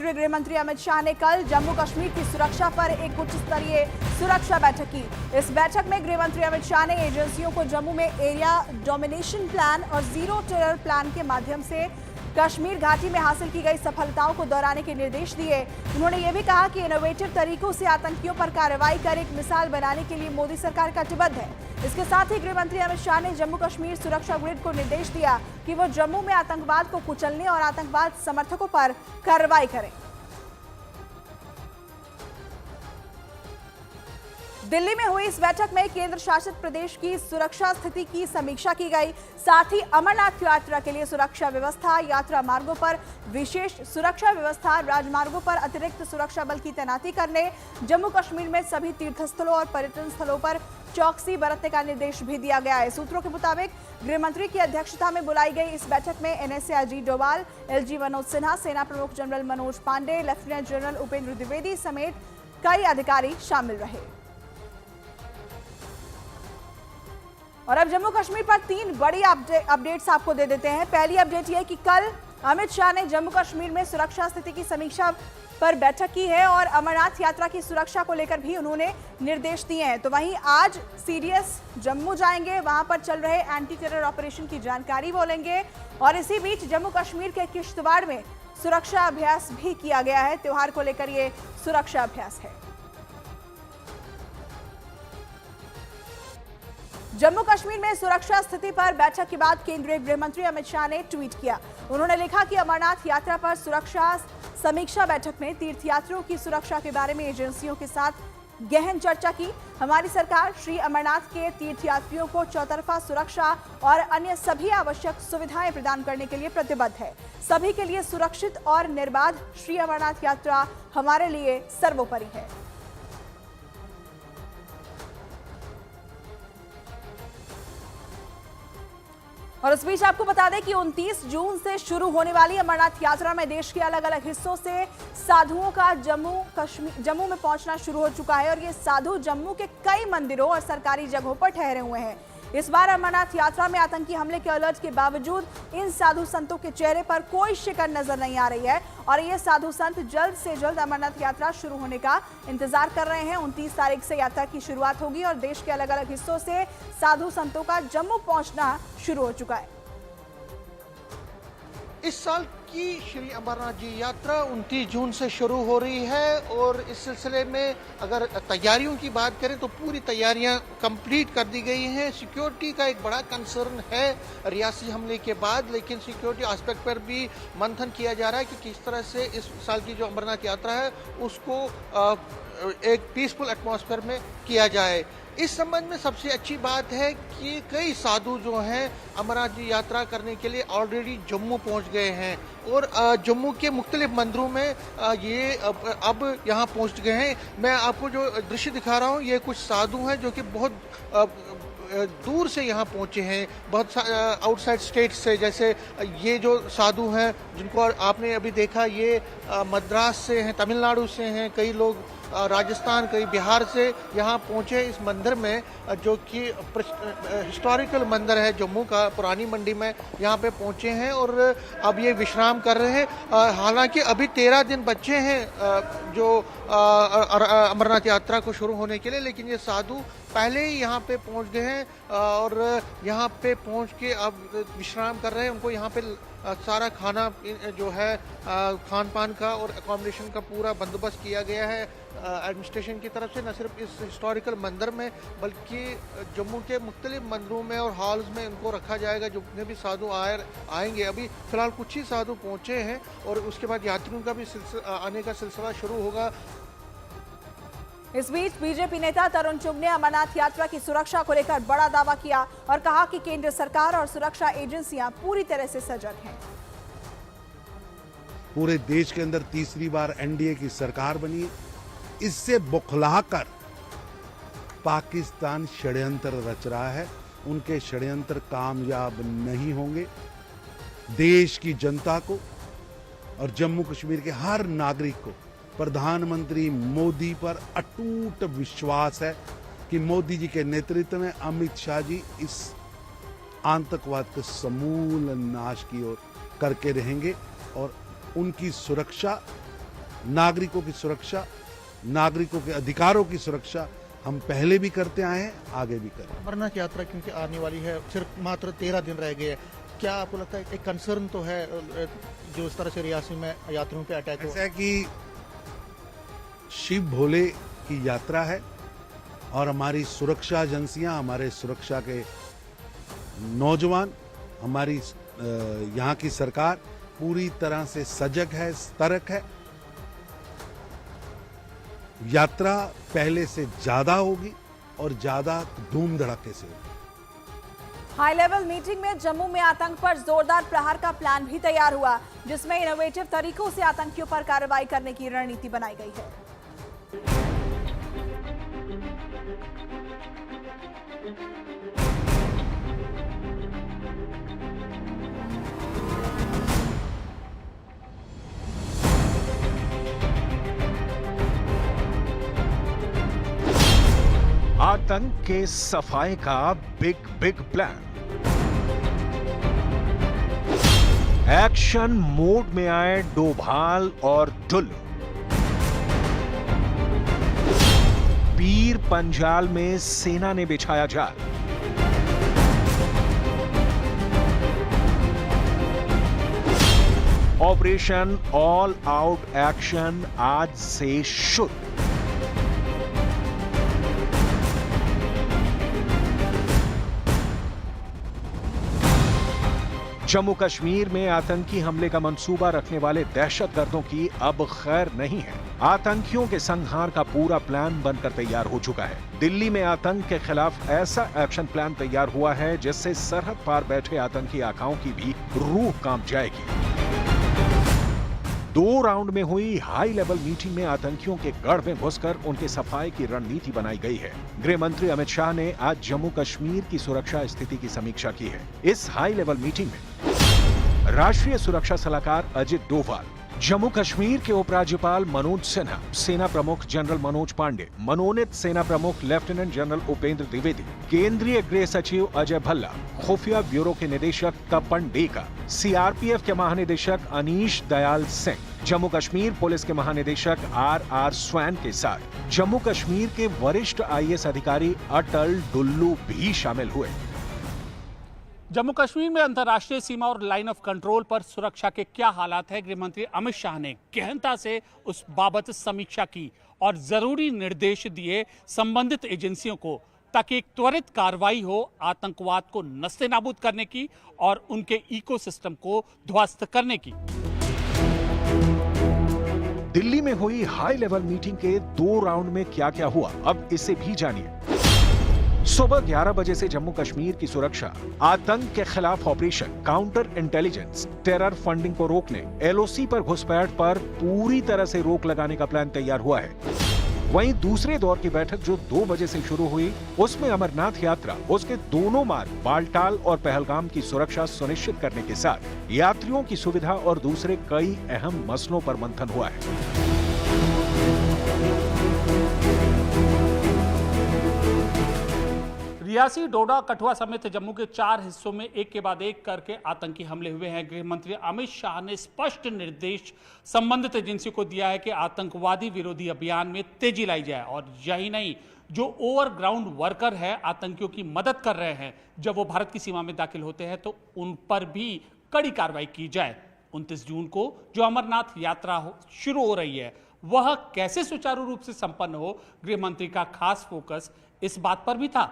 केंद्रीय गृह मंत्री अमित शाह ने कल जम्मू कश्मीर की सुरक्षा पर एक उच्च स्तरीय सुरक्षा बैठक की। इस बैठक में गृह मंत्री अमित शाह ने एजेंसियों को जम्मू में एरिया डोमिनेशन प्लान और जीरो टेरर प्लान के माध्यम से कश्मीर घाटी में हासिल की गई सफलताओं को दोहराने के निर्देश दिए। उन्होंने ये भी कहा कि इनोवेटिव तरीकों से आतंकियों पर कार्रवाई कर एक मिसाल बनाने के लिए मोदी सरकार कटिबद्ध है। इसके साथ ही गृह मंत्री अमित शाह ने जम्मू कश्मीर सुरक्षा ग्रिड को निर्देश दिया कि वो जम्मू में आतंकवाद को कुचलने और आतंकवाद समर्थकों पर कार्रवाई करें। दिल्ली में हुई इस बैठक में केंद्र शासित प्रदेश की सुरक्षा स्थिति की समीक्षा की गई। साथ ही अमरनाथ यात्रा के लिए सुरक्षा व्यवस्था, यात्रा मार्गों पर विशेष सुरक्षा व्यवस्था, राजमार्गों पर अतिरिक्त सुरक्षा बल की तैनाती करने, जम्मू कश्मीर में सभी तीर्थस्थलों और पर्यटन स्थलों पर चौकसी बरतने का निर्देश भी दिया गया है। सूत्रों के मुताबिक गृह मंत्री की अध्यक्षता में बुलाई गई इस बैठक में एनएसए अजीत डोभाल, एलजी मनोज सिन्हा, सेना प्रमुख general Manoj Pande, lieutenant general Upendra Dwivedi समेत कई अधिकारी शामिल रहे। और अब जम्मू कश्मीर पर 3 बड़ी अपडेट्स आपको दे देते हैं। पहली अपडेट यह कि कल अमित शाह ने जम्मू कश्मीर में सुरक्षा स्थिति की समीक्षा पर बैठक की है और अमरनाथ यात्रा की सुरक्षा को लेकर भी उन्होंने निर्देश दिए हैं। तो वहीं आज सीडीएस जम्मू जाएंगे, वहां पर चल रहे एंटी टेरर ऑपरेशन की जानकारी वो लेंगे। और इसी बीच जम्मू कश्मीर के किश्तवाड़ में सुरक्षा अभ्यास भी किया गया है। त्योहार को लेकर ये सुरक्षा अभ्यास है। जम्मू कश्मीर में सुरक्षा स्थिति पर बैठक के बाद केंद्रीय गृह मंत्री अमित शाह ने ट्वीट किया। उन्होंने लिखा कि अमरनाथ यात्रा पर सुरक्षा समीक्षा बैठक में तीर्थयात्रियों की सुरक्षा के बारे में एजेंसियों के साथ गहन चर्चा की। हमारी सरकार श्री अमरनाथ के तीर्थयात्रियों को चौतरफा सुरक्षा और अन्य सभी आवश्यक सुविधाएं प्रदान करने के लिए प्रतिबद्ध है। सभी के लिए सुरक्षित और निर्बाध श्री अमरनाथ यात्रा हमारे लिए सर्वोपरि है। और इस बीच आपको बता दें कि 29 जून से शुरू होने वाली अमरनाथ यात्रा में देश के अलग अलग हिस्सों से साधुओं का जम्मू में पहुंचना शुरू हो चुका है। और ये साधु जम्मू के कई मंदिरों और सरकारी जगहों पर ठहरे हुए हैं। इस बार अमरनाथ यात्रा में आतंकी हमले के अलर्ट के बावजूद इन साधु संतों के चेहरे पर कोई शिकन नजर नहीं आ रही है। और ये साधु संत जल्द से जल्द अमरनाथ यात्रा शुरू होने का इंतजार कर रहे हैं। 29 तारीख से यात्रा की शुरुआत होगी और देश के अलग अलग हिस्सों से साधु संतों का जम्मू पहुंचना शुरू हो चुका है। इस साल की श्री अमरनाथ जी यात्रा 29 जून से शुरू हो रही है और इस सिलसिले में अगर तैयारियों की बात करें तो पूरी तैयारियां कंप्लीट कर दी गई हैं। सिक्योरिटी का एक बड़ा कंसर्न है रियासी हमले के बाद, लेकिन सिक्योरिटी एस्पेक्ट पर भी मंथन किया जा रहा है कि किस तरह से इस साल की जो अमरनाथ यात्रा है उसको एक पीसफुल एटमॉस्फेयर में किया जाए। इस संबंध में सबसे अच्छी बात है कि कई साधु जो हैं अमरनाथ जी यात्रा करने के लिए ऑलरेडी जम्मू पहुंच गए हैं और जम्मू के मुख्तलिफ मंदिरों में ये अब यहाँ पहुंच गए हैं। मैं आपको जो दृश्य दिखा रहा हूँ ये कुछ साधु हैं जो कि बहुत दूर से यहाँ पहुँचे हैं, बहुत आउटसाइड स्टेट से। जैसे ये जो साधु हैं जिनको आपने अभी देखा ये मद्रास से हैं, तमिलनाडु से हैं, कई लोग राजस्थान, कई बिहार से यहाँ पहुँचे इस मंदिर में जो कि हिस्टोरिकल मंदिर है जम्मू का, पुरानी मंडी में यहाँ पे पहुँचे हैं और अब ये विश्राम कर रहे हैं। हालांकि अभी 13 दिन बचे हैं जो अमरनाथ यात्रा को शुरू होने के लिए, लेकिन ये साधु पहले ही यहाँ पे पहुँच गए हैं और यहाँ पे पहुँच के अब विश्राम कर रहे हैं। उनको यहाँ पे सारा खाना जो है खान पान का और अकोमोडेशन का पूरा बंदोबस्त किया गया है एडमिनिस्ट्रेशन की तरफ से, न सिर्फ इस हिस्टोरिकल मंदिर में बल्कि जम्मू के मुख्तलिफ मंदिरों में और हॉल्स में इनको रखा जाएगा। जितने भी साधु आएंगे, अभी फिलहाल कुछ ही साधु पहुँचे हैं और उसके बाद यात्रियों का भी आने का सिलसिला शुरू होगा। इस बीच बीजेपी नेता तरुण चुग ने अमरनाथ यात्रा की सुरक्षा को लेकर बड़ा दावा किया और कहा कि केंद्र सरकार और सुरक्षा एजेंसियां पूरी तरह से सजग हैं। पूरे देश के अंदर तीसरी बार एनडीए की सरकार बनी है। इससे बौखलाकर पाकिस्तान षड्यंत्र रच रहा है। उनके षड्यंत्र कामयाब नहीं होंगे। देश की जनता को और जम्मू कश्मीर के हर नागरिक को प्रधानमंत्री मोदी पर अटूट विश्वास है कि मोदी जी के नेतृत्व में अमित शाह जी इस आतंकवाद के समूल नाश की ओर करके रहेंगे और उनकी सुरक्षा नागरिकों की सुरक्षा, नागरिकों के अधिकारों की सुरक्षा हम पहले भी करते आए हैं, आगे भी करें। अमरनाथ यात्रा क्योंकि आने वाली है, सिर्फ मात्र 13 दिन रह गए हैं, क्या आपको लगता है एक कंसर्न तो है जो इस तरह से रियासी में यात्रियों पे अटैक ऐसा है कि शिव भोले की यात्रा है और हमारी सुरक्षा एजेंसियां, हमारे सुरक्षा के नौजवान, हमारी यहाँ की सरकार पूरी तरह से सजग है, सतर्क है। यात्रा पहले से ज्यादा होगी और ज्यादा धूम धड़ाके से होगी। हाई लेवल मीटिंग में जम्मू में आतंक पर जोरदार प्रहार का प्लान भी तैयार हुआ, जिसमें इनोवेटिव तरीकों से आतंकियों पर कार्रवाई करने की रणनीति बनाई गई है। आतंक के सफाई का बिग प्लान। एक्शन मोड में आए डोभाल और टुल्लू। पीर पंजाल में सेना ने बिछाया जाल। ऑपरेशन ऑल आउट एक्शन आज से शुरू। जम्मू कश्मीर में आतंकी हमले का मंसूबा रखने वाले दहशतगर्दों की अब खैर नहीं है। आतंकियों के संहार का पूरा प्लान बनकर तैयार हो चुका है। दिल्ली में आतंक के खिलाफ ऐसा एक्शन प्लान तैयार हुआ है जिससे सरहद पार बैठे आतंकी आकाओं की भी रूह कांप जाएगी। 2 राउंड में हुई हाई लेवल मीटिंग में आतंकियों के गढ़ में घुसकर उनके सफाई की रणनीति बनाई गई है। गृह मंत्री अमित शाह ने आज जम्मू कश्मीर की सुरक्षा स्थिति की समीक्षा की है। इस हाई लेवल मीटिंग में राष्ट्रीय सुरक्षा सलाहकार अजित डोभाल, जम्मू कश्मीर के उपराज्यपाल मनोज सिन्हा, सेना प्रमुख जनरल मनोज पांडे, मनोनीत सेना प्रमुख लेफ्टिनेंट जनरल उपेंद्र द्विवेदी, केंद्रीय गृह सचिव अजय भल्ला, खुफिया ब्यूरो के निदेशक तपन डेका, सीआरपीएफ के महानिदेशक अनीश दयाल सिंह, जम्मू कश्मीर पुलिस के महानिदेशक आर स्वैन के साथ जम्मू कश्मीर के वरिष्ठ आईएएस अधिकारी अटल डुल्लू भी शामिल हुए। जम्मू कश्मीर में अंतर्राष्ट्रीय सीमा और लाइन ऑफ कंट्रोल पर सुरक्षा के क्या हालात है, गृह मंत्री अमित शाह ने गहनता से उस बाबत समीक्षा की और जरूरी निर्देश दिए संबंधित एजेंसियों को, ताकि एक त्वरित कार्रवाई हो आतंकवाद को नस्तेनाबूद करने की और उनके इकोसिस्टम को ध्वस्त करने की। दिल्ली में हुई हाई लेवल मीटिंग के 2 राउंड में क्या क्या हुआ, अब इसे भी जानिए। सुबह 11 बजे से जम्मू कश्मीर की सुरक्षा, आतंक के खिलाफ operation, counter intelligence, terror funding को रोकने, एलओसी पर घुसपैठ पर पूरी तरह से रोक लगाने का प्लान तैयार हुआ है। वहीं दूसरे दौर की बैठक जो 2 बजे से शुरू हुई, उसमें अमरनाथ यात्रा, उसके दोनों मार्ग बालटाल और पहलगाम की सुरक्षा सुनिश्चित करने के साथ यात्रियों की सुविधा और दूसरे कई अहम मसलों पर मंथन हुआ है। रियासी, डोडा, कठुआ समेत जम्मू के 4 हिस्सों में एक के बाद एक करके आतंकी हमले हुए हैं। गृह मंत्री अमित शाह ने स्पष्ट निर्देश संबंधित एजेंसी को दिया है कि आतंकवादी विरोधी अभियान में तेजी लाई जाए और यही नहीं, जो ओवरग्राउंड वर्कर है आतंकियों की मदद कर रहे हैं, जब वो भारत की सीमा में दाखिल होते हैं तो उन पर भी कड़ी कार्रवाई की जाए। 29 जून को जो अमरनाथ यात्रा शुरू हो रही है, वह कैसे सुचारू रूप से संपन्न हो, गृह मंत्री का खास फोकस इस बात पर भी था।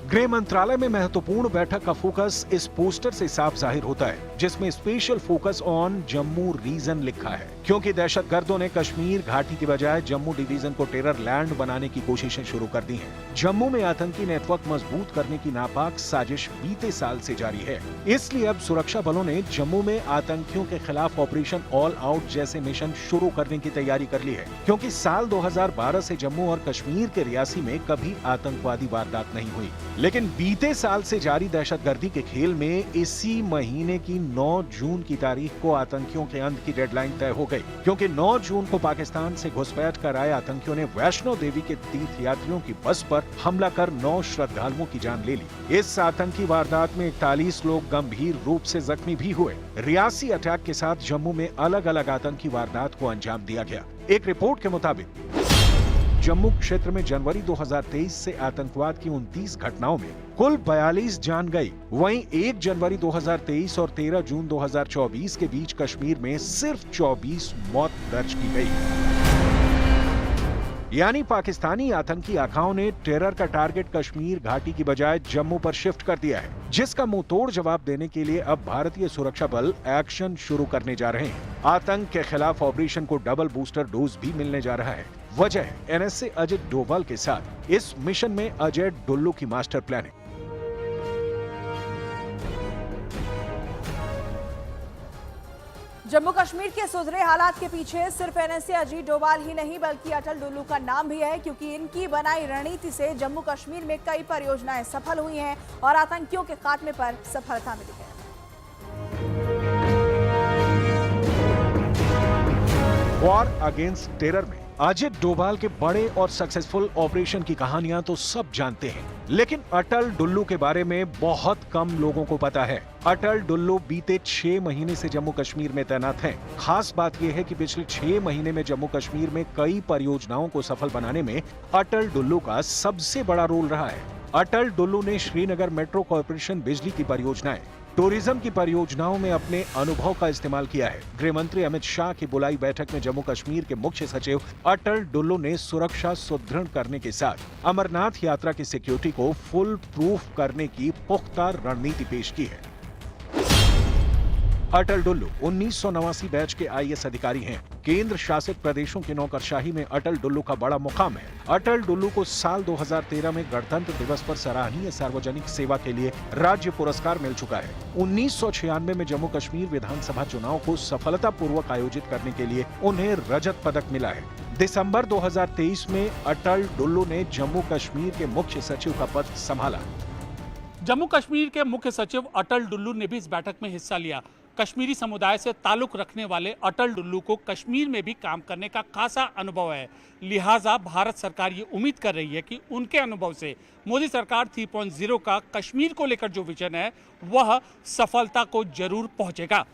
गृह मंत्रालय में महत्वपूर्ण बैठक का फोकस इस पोस्टर से साफ जाहिर होता है, जिसमें special focus on Jammu region लिखा है, क्योंकि दहशतगर्दों ने कश्मीर घाटी की बजाय जम्मू डिवीजन को टेरर लैंड बनाने की कोशिशें शुरू कर दी हैं। जम्मू में आतंकी नेटवर्क मजबूत करने की नापाक साजिश बीते साल से जारी है। इसलिए अब सुरक्षा बलों ने जम्मू में आतंकियों के खिलाफ ऑपरेशन ऑल आउट जैसे मिशन शुरू करने की तैयारी कर ली है, क्योंकि साल 2012 से जम्मू और कश्मीर के रियासी में कभी आतंकवादी वारदात नहीं हुई। लेकिन बीते साल से जारी दहशतगर्दी के खेल में इसी महीने की 9 जून की तारीख को आतंकियों के अंत की डेडलाइन तय हो गई। गई, क्योंकि 9 जून को पाकिस्तान से घुसपैठ कर आए आतंकियों ने वैष्णो देवी के तीर्थ यात्रियों की बस पर हमला कर 9 श्रद्धालुओं की जान ले ली। इस आतंकी वारदात में 41 लोग गंभीर रूप से जख्मी भी हुए। रियासी अटैक के साथ जम्मू में अलग अलग आतंकी वारदात को अंजाम दिया गया। एक रिपोर्ट के मुताबिक जम्मू क्षेत्र में जनवरी 2023 से आतंकवाद की 29 घटनाओं में कुल 42 जान गई। वहीं 1 जनवरी 2023 और 13 जून 2024 के बीच कश्मीर में सिर्फ 24 मौत दर्ज की गई। यानी पाकिस्तानी आतंकी आखाओं ने टेरर का टारगेट कश्मीर घाटी की बजाय जम्मू पर शिफ्ट कर दिया है, जिसका मुंहतोड़ जवाब देने के लिए अब भारतीय सुरक्षा बल एक्शन शुरू करने जा रहे हैं। आतंक के खिलाफ ऑपरेशन को डबल बूस्टर डोज भी मिलने जा रहा है। वजह है एनएसए अजित डोभाल के साथ इस मिशन में अजय डुल्लू की मास्टर प्लानिंग। जम्मू कश्मीर के सुधरे हालात के पीछे सिर्फ एनएसए अजीत डोभाल ही नहीं बल्कि अटल डुल्लू का नाम भी है, क्योंकि इनकी बनाई रणनीति से जम्मू कश्मीर में कई परियोजनाएं सफल हुई हैं और आतंकियों के खात्मे पर सफलता मिली है। वॉर अगेंस्ट टेरर में अजित डोभाल के बड़े और सक्सेसफुल ऑपरेशन की कहानियां तो सब जानते हैं, लेकिन अटल डुल्लू के बारे में बहुत कम लोगों को पता है। अटल डुल्लू बीते 6 महीने से जम्मू कश्मीर में तैनात हैं। खास बात यह है कि पिछले 6 महीने में जम्मू कश्मीर में कई परियोजनाओं को सफल बनाने में अटल डुल्लू का सबसे बड़ा रोल रहा है। अटल डुल्लू ने श्रीनगर मेट्रो कॉर्पोरेशन बिजली की परियोजनाएं, टूरिज्म की परियोजनाओं में अपने अनुभव का इस्तेमाल किया है। गृह मंत्री अमित शाह की बुलाई बैठक में जम्मू कश्मीर के मुख्य सचिव अटल डुल्लू ने सुरक्षा सुदृढ़ करने के साथ अमरनाथ यात्रा की सिक्योरिटी को फुल प्रूफ करने की पुख्ता रणनीति पेश की है। अटल डुल्लू 1989 बैच के आईएएस अधिकारी हैं। केंद्र शासित प्रदेशों की नौकरशाही में अटल डुल्लू का बड़ा मुकाम है। अटल डुल्लू को साल 2013 में गणतंत्र दिवस पर सराहनीय सार्वजनिक सेवा के लिए राज्य पुरस्कार मिल चुका है। 1996 में जम्मू कश्मीर विधानसभा चुनाव को सफलतापूर्वक आयोजित करने के लिए उन्हें रजत पदक मिला है। दिसंबर 2023 में अटल डुल्लू ने जम्मू कश्मीर के मुख्य सचिव का पद संभाला। जम्मू कश्मीर के मुख्य सचिव अटल डुल्लू ने भी इस बैठक में हिस्सा लिया। कश्मीरी समुदाय से ताल्लुक रखने वाले अटल डुल्लू को कश्मीर में भी काम करने का खासा अनुभव है, लिहाजा भारत सरकार ये उम्मीद कर रही है कि उनके अनुभव से मोदी सरकार 3.0 का कश्मीर को लेकर जो विजन है वह सफलता को जरूर पहुंचेगा।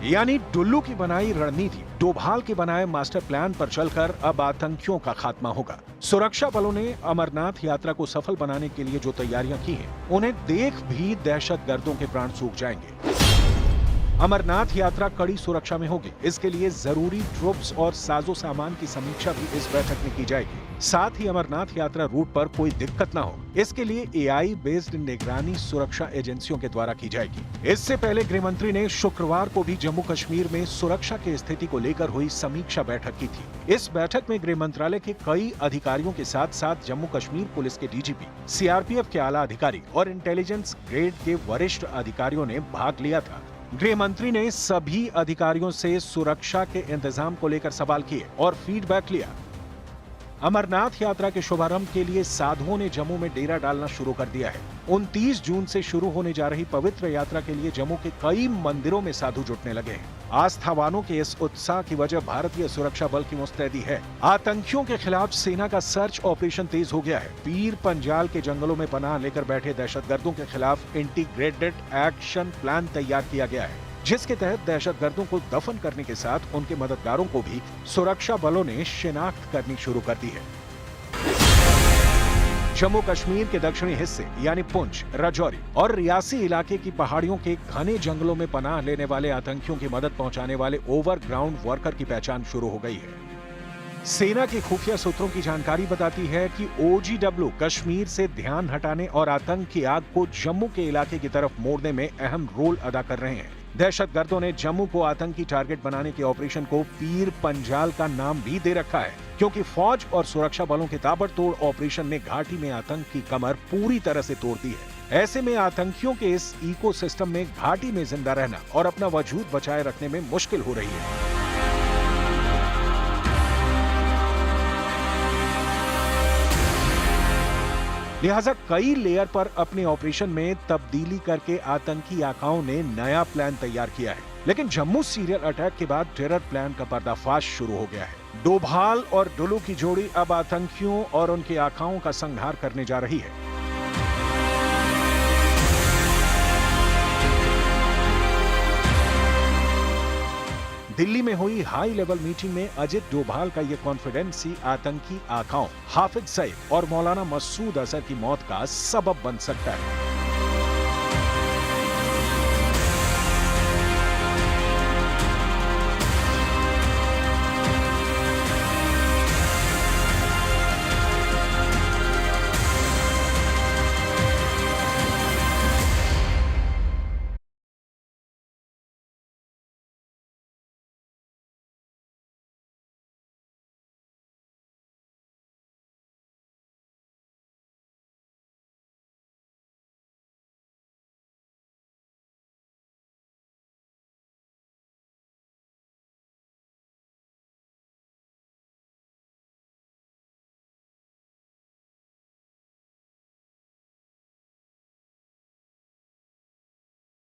यानी डुल्लू की बनाई रणनीति डोभाल के बनाए मास्टर प्लान पर चलकर अब आतंकियों का खात्मा होगा। सुरक्षा बलों ने अमरनाथ यात्रा को सफल बनाने के लिए जो तैयारियां की हैं, उन्हें देख भी दहशतगर्दों के प्राण सूख जाएंगे। अमरनाथ यात्रा कड़ी सुरक्षा में होगी। इसके लिए जरूरी ट्रुप्स और साजो सामान की समीक्षा भी इस बैठक में की जाएगी। साथ ही अमरनाथ यात्रा रूट पर कोई दिक्कत न हो, इसके लिए एआई बेस्ड निगरानी सुरक्षा एजेंसियों के द्वारा की जाएगी। इससे पहले गृह मंत्री ने शुक्रवार को भी जम्मू कश्मीर में सुरक्षा की स्थिति को लेकर हुई समीक्षा बैठक की थी। इस बैठक में गृह मंत्रालय के कई अधिकारियों के साथ साथ जम्मू कश्मीर पुलिस के डीजीपी, सीआरपीएफ के आला अधिकारी और इंटेलिजेंस ग्रेड के वरिष्ठ अधिकारियों ने भाग लिया था। गृह मंत्री ने सभी अधिकारियों से सुरक्षा के इंतजाम को लेकर सवाल किए और फीडबैक लिया। अमरनाथ यात्रा के शुभारंभ के लिए साधुओं ने जम्मू में डेरा डालना शुरू कर दिया है। 29 जून से शुरू होने जा रही पवित्र यात्रा के लिए जम्मू के कई मंदिरों में साधु जुटने लगे हैं। आस्थावानों के इस उत्साह की वजह भारतीय सुरक्षा बल की मुस्तैदी है। आतंकियों के खिलाफ सेना का सर्च ऑपरेशन तेज हो गया है। पीर पंजाल के जंगलों में पनाह लेकर बैठे दहशतगर्दों के खिलाफ इंटीग्रेटेड एक्शन प्लान तैयार किया गया है, जिसके तहत दहशतगर्दों को दफन करने के साथ उनके मददगारों को भी सुरक्षा बलों ने शिनाख्त करनी शुरू कर दी है। जम्मू कश्मीर के दक्षिणी हिस्से यानी पुंछ, राजौरी और रियासी इलाके की पहाड़ियों के घने जंगलों में पनाह लेने वाले आतंकियों की मदद पहुंचाने वाले ओवरग्राउंड वर्कर की पहचान शुरू हो गई है। सेना के खुफिया सूत्रों की जानकारी बताती है कि OGW कश्मीर से ध्यान हटाने और आतंक की आग को जम्मू के इलाके की तरफ मोड़ने में अहम रोल अदा कर रहे हैं। दहशतगर्दों ने जम्मू को आतंकी टारगेट बनाने के ऑपरेशन को पीर पंजाल का नाम भी दे रखा है, क्योंकि फौज और सुरक्षा बलों के ताबड़तोड़ ऑपरेशन ने घाटी में आतंक की कमर पूरी तरह से तोड़ दी है। ऐसे में आतंकियों के इस इकोसिस्टम में घाटी में जिंदा रहना और अपना वजूद बचाए रखने में मुश्किल हो रही है। लिहाजा कई लेयर पर अपने ऑपरेशन में तब्दीली करके आतंकी आकाओं ने नया प्लान तैयार किया है। लेकिन जम्मू सीरियल अटैक के बाद टेरर प्लान का पर्दाफाश शुरू हो गया है। डोभाल और डुलू की जोड़ी अब आतंकियों और उनके आकाओं का संहार करने जा रही है। दिल्ली में हुई हाई लेवल मीटिंग में अजित डोभाल का यह कॉन्फिडेंस ही आतंकी आकाओं हाफिज सईद और मौलाना मसूद अजहर की मौत का सबब बन सकता है।